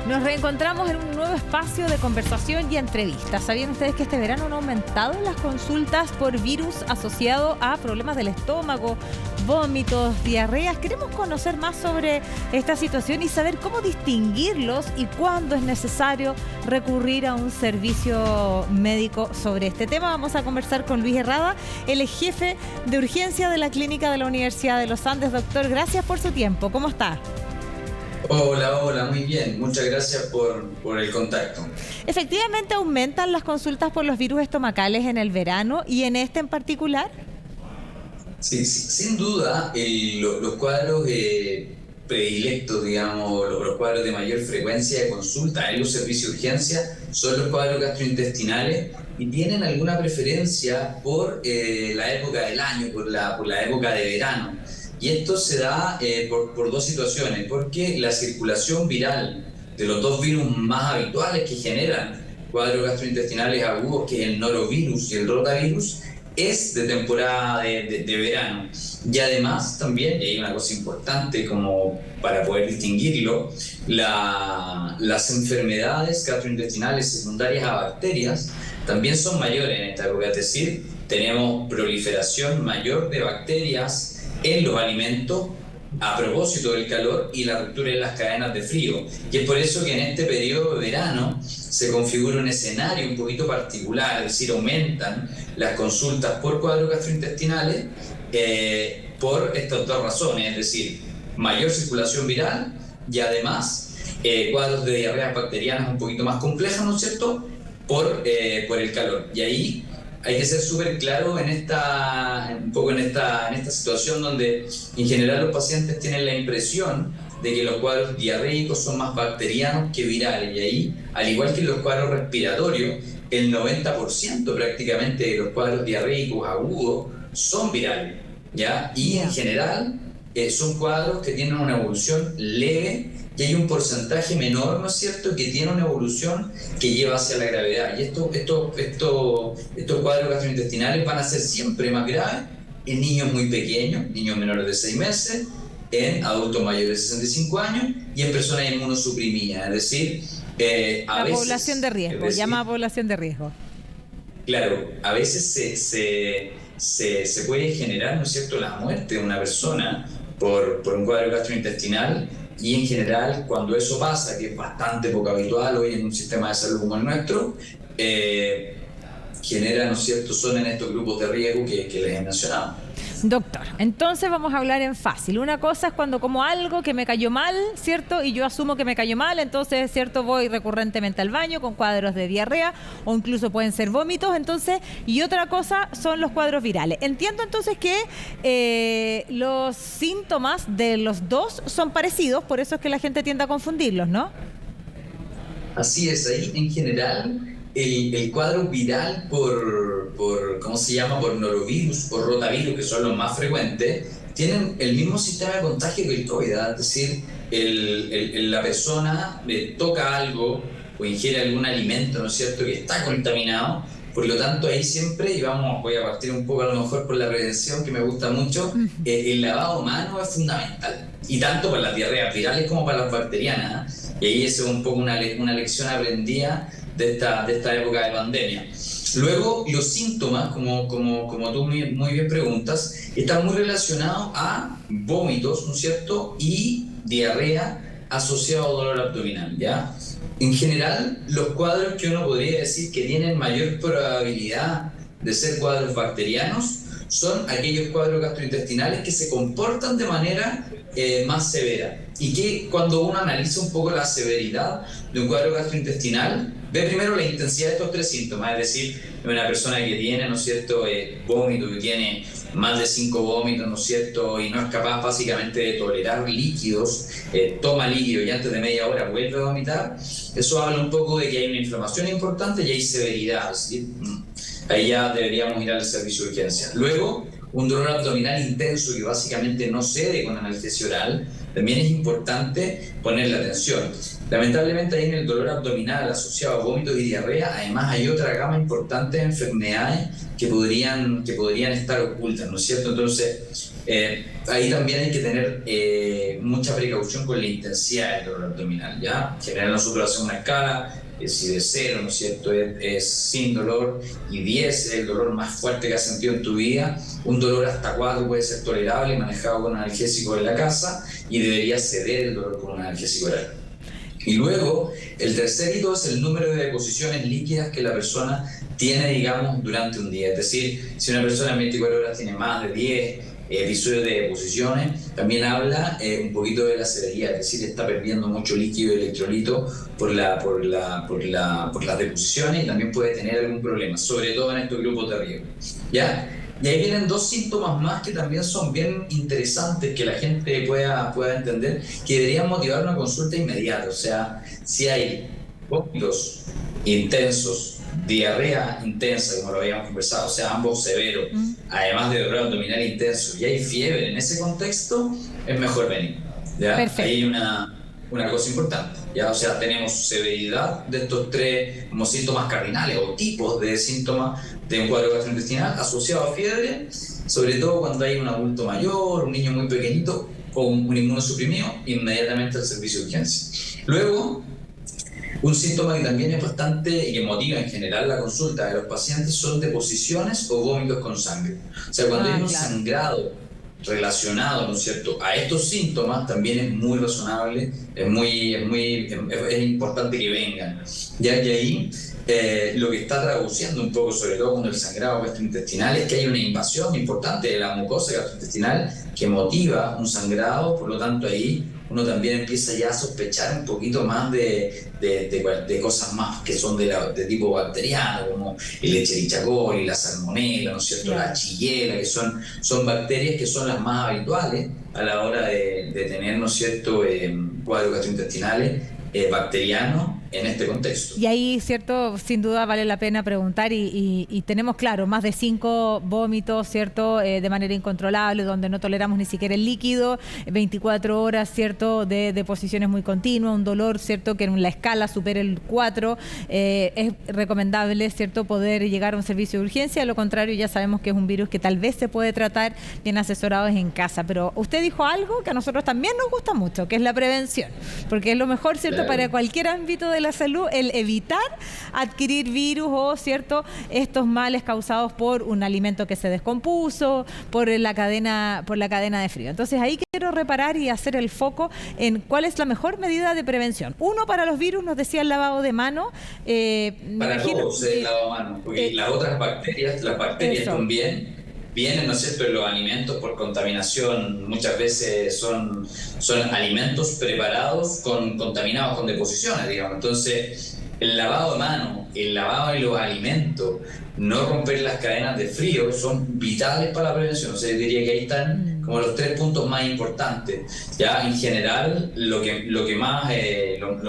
Nos reencontramos en un nuevo espacio de conversación y entrevistas. ¿Sabían ustedes que este verano han aumentado las consultas por virus asociado a problemas del estómago, vómitos, diarreas? Queremos conocer más sobre esta situación y saber cómo distinguirlos y cuándo es necesario recurrir a un servicio médico sobre este tema. Vamos a conversar con Luis Herrada, él es jefe de urgencia de la Clínica de la Universidad de los Andes. Doctor, gracias por su tiempo. ¿Cómo está? Hola, muy bien. Muchas gracias por el contacto. ¿Efectivamente aumentan las consultas por los virus estomacales en el verano y en este en particular? Sí, sin duda, los cuadros predilectos, digamos, los cuadros de mayor frecuencia de consulta en los servicios de urgencia son los cuadros gastrointestinales y tienen alguna preferencia por la época del año, por la época de verano. Y esto se da por dos situaciones, porque la circulación viral de los dos virus más habituales que generan cuadros gastrointestinales agudos, que es el norovirus y el rotavirus, es de temporada de verano. Y además también, y hay una cosa importante como para poder distinguirlo, las enfermedades gastrointestinales secundarias a bacterias también son mayores en esta época, es decir, tenemos proliferación mayor de bacterias en los alimentos a propósito del calor y la ruptura de las cadenas de frío. Y es por eso que en este periodo de verano se configura un escenario un poquito particular, es decir, aumentan las consultas por cuadros gastrointestinales por estas dos razones, es decir, mayor circulación viral y además cuadros de diarreas bacterianas un poquito más complejas, ¿no es cierto?, por el calor. Y ahí hay que ser súper claro en esta situación donde en general los pacientes tienen la impresión de que los cuadros diarreicos son más bacterianos que virales, y ahí, al igual que en los cuadros respiratorios, el 90% prácticamente de los cuadros diarreicos agudos son virales, ¿ya? Y en general son cuadros que tienen una evolución leve y hay un porcentaje menor, ¿no es cierto?, que tiene una evolución que lleva hacia la gravedad. Y estos cuadros gastrointestinales van a ser siempre más graves en niños muy pequeños, niños menores de 6 meses, en adultos mayores de 65 años y en personas inmunosuprimidas. Es decir, a veces... población de riesgo, llamada población de riesgo. Claro, a veces se puede generar, ¿no es cierto?, la muerte de una persona por un cuadro gastrointestinal. Y en general, cuando eso pasa, que es bastante poco habitual hoy en un sistema de salud como el nuestro, genera, ¿no es cierto?, son en estos grupos de riesgo que les he mencionado. Doctor, entonces vamos a hablar en fácil. Una cosa es cuando como algo que me cayó mal, ¿cierto? Y yo asumo que me cayó mal, entonces, ¿cierto?, voy recurrentemente al baño con cuadros de diarrea o incluso pueden ser vómitos, entonces, y otra cosa son los cuadros virales. Entiendo entonces que los síntomas de los dos son parecidos, por eso es que la gente tiende a confundirlos, ¿no? Así es, ahí en general el cuadro viral por ¿cómo se llama?, por norovirus, por rotavirus, que son los más frecuentes, tienen el mismo sistema de contagio que el COVID, ¿verdad? Es decir, la persona toca algo o ingiere algún alimento, ¿no es cierto?, que está contaminado. Por lo tanto, ahí siempre, y voy a partir un poco a lo mejor por la prevención, que me gusta mucho, el lavado de manos es fundamental. Y tanto para las diarreas virales como para las bacterianas, ¿eh? Y ahí es un poco una lección aprendida de esta época de pandemia. Luego, los síntomas, como tú muy bien preguntas, están muy relacionados a vómitos, ¿no es cierto?, y diarrea asociado a dolor abdominal, ¿ya? En general, los cuadros que uno podría decir que tienen mayor probabilidad de ser cuadros bacterianos son aquellos cuadros gastrointestinales que se comportan de manera más severa, y que cuando uno analiza un poco la severidad de un cuadro gastrointestinal, ve primero la intensidad de estos tres síntomas, es decir, una persona que tiene, ¿no es cierto?, vómito, que tiene más de 5 vómitos, ¿no es cierto?, y no es capaz básicamente de tolerar líquidos, toma líquido y antes de media hora vuelve a vomitar. Eso habla un poco de que hay una inflamación importante y hay severidad, ¿sí? Ahí ya deberíamos ir al servicio de urgencia. Luego, un dolor abdominal intenso que básicamente no cede con analgesia oral, también es importante ponerle atención. Lamentablemente ahí en el dolor abdominal asociado a vómitos y diarrea, además hay otra gama importante de enfermedades que podrían estar ocultas, ¿no es cierto? Entonces, Ahí también hay que tener mucha precaución con la intensidad del dolor abdominal, ¿ya? En general nosotros hacemos una escala, si de 0, ¿no es cierto?, es sin dolor, y 10 es el dolor más fuerte que has sentido en tu vida. Un dolor hasta 4 puede ser tolerable y manejado con analgésico en la casa, y debería ceder el dolor con un analgésico oral. Y luego, el tercer hito es el número de deposiciones líquidas que la persona tiene, digamos, durante un día. Es decir, si una persona en 24 horas tiene más de 10 episodios de deposiciones, también habla un poquito de la severidad, es decir, está perdiendo mucho líquido y electrolito por las deposiciones, y también puede tener algún problema, sobre todo en estos grupos de riesgo, ¿ya? Y ahí vienen 2 síntomas más que también son bien interesantes, que la gente pueda entender, que deberían motivar una consulta inmediata. O sea, si hay vómitos intensos, diarrea intensa, como lo habíamos conversado, o sea, ambos severos, además de dolor abdominal intenso, y hay fiebre en ese contexto, es mejor venir, ¿ya? Perfecto. Ahí hay una cosa importante, ¿ya? O sea, tenemos severidad de estos 3 como síntomas cardinales o tipos de síntomas de un cuadro gastrointestinal asociado a fiebre, sobre todo cuando hay un adulto mayor, un niño muy pequeñito o un inmunosuprimido, inmediatamente al servicio de urgencia. Luego, un síntoma que también es bastante y que motiva en general la consulta de los pacientes son deposiciones o vómitos con sangre. O sea, cuando hay un sangrado relacionado, ¿no es cierto?, a estos síntomas, también es muy razonable, es importante que vengan, ya que ahí lo que está traduciendo un poco, sobre todo con el sangrado gastrointestinal, es que hay una invasión importante de la mucosa gastrointestinal que motiva un sangrado. Por lo tanto ahí uno también empieza ya a sospechar un poquito más de cosas más que son de tipo bacteriano, como el Escherichia coli, la salmonella, ¿no es cierto?, la Shigella, que son bacterias que son las más habituales a la hora de tener, ¿no es cierto?, cuadros gastrointestinales bacterianos en este contexto. Y ahí, cierto, sin duda vale la pena preguntar, y tenemos claro, más de 5 vómitos, cierto, de manera incontrolable, donde no toleramos ni siquiera el líquido, 24 horas, cierto, de deposiciones muy continuas, un dolor, cierto, que en la escala supera el 4, es recomendable, cierto, poder llegar a un servicio de urgencia. De lo contrario, ya sabemos que es un virus que tal vez se puede tratar bien asesorados en casa. Pero usted dijo algo que a nosotros también nos gusta mucho, que es la prevención, porque es lo mejor, cierto, claro, para cualquier ámbito de la salud, el evitar adquirir virus o, cierto, estos males causados por un alimento que se descompuso, por la cadena de frío. Entonces ahí quiero reparar y hacer el foco en cuál es la mejor medida de prevención. Uno, para los virus, nos decía el lavado de mano. Para todos el lavado de mano, porque las otras bacterias, también vienen, ¿no es cierto?, en los alimentos por contaminación. Muchas veces son alimentos preparados contaminados con deposiciones, digamos. Entonces, el lavado de mano, el lavado de los alimentos, no romper las cadenas de frío, son vitales para la prevención. O sea, yo diría que ahí están como los 3 puntos más importantes. Ya, en general, lo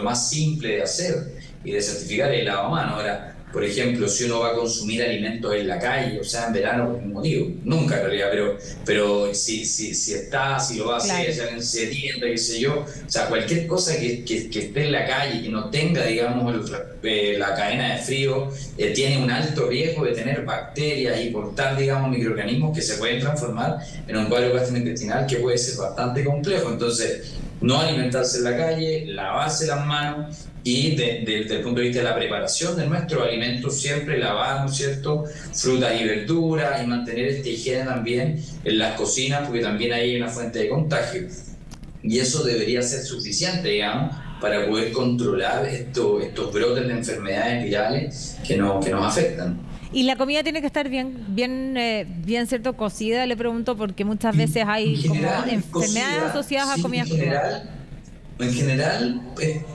más simple de hacer y de certificar es el lavado de mano. Ahora, por ejemplo, si uno va a consumir alimentos en la calle, o sea, en verano, por ningún motivo, nunca en realidad, pero si lo va a hacer, si alguien se tienda, qué sé yo, o sea, cualquier cosa que esté en la calle, que no tenga, digamos, la cadena de frío, tiene un alto riesgo de tener bacterias y portar, digamos, microorganismos que se pueden transformar en un cuadro gastrointestinal que puede ser bastante complejo. Entonces, no alimentarse en la calle, lavarse las manos, y desde el punto de vista de la preparación de nuestros alimentos, siempre lavar, ¿no es cierto?, frutas y verduras, y mantener esta higiene también en las cocinas, porque también hay una fuente de contagio. Y eso debería ser suficiente, digamos, para poder controlar estos brotes de enfermedades virales que nos afectan. Y la comida tiene que estar bien, cierto, cocida, le pregunto, porque muchas veces hay como enfermedades asociadas a comida cruda. En general,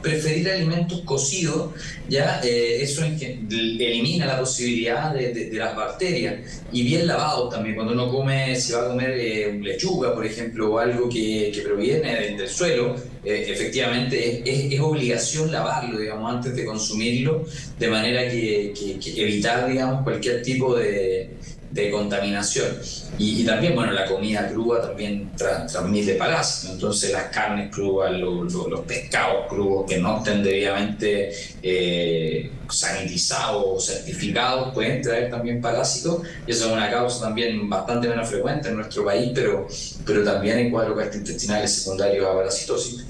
preferir alimentos cocidos, ya eso elimina la posibilidad de las bacterias, y bien lavados también. Cuando uno si va a comer lechuga, por ejemplo, o algo que proviene del suelo, efectivamente es obligación lavarlo, digamos, antes de consumirlo, de manera que evitar, digamos, cualquier tipo de de contaminación. Y también, bueno, la comida cruda también transmite parásitos. Entonces, las carnes crudas, los pescados crudos que no estén debidamente sanitizados o certificados pueden traer también parásitos. Y eso es una causa también bastante menos frecuente en nuestro país, pero también en cuadros gastrointestinales secundarios a parasitosis.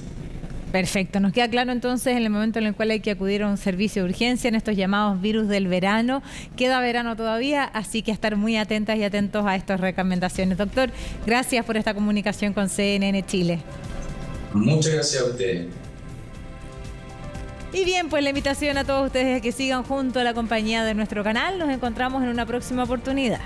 Perfecto, nos queda claro entonces en el momento en el cual hay que acudir a un servicio de urgencia en estos llamados virus del verano. Queda verano todavía, así que a estar muy atentas y atentos a estas recomendaciones. Doctor, gracias por esta comunicación con CNN Chile. Muchas gracias a ustedes. Y bien, pues la invitación a todos ustedes a que sigan junto a la compañía de nuestro canal. Nos encontramos en una próxima oportunidad.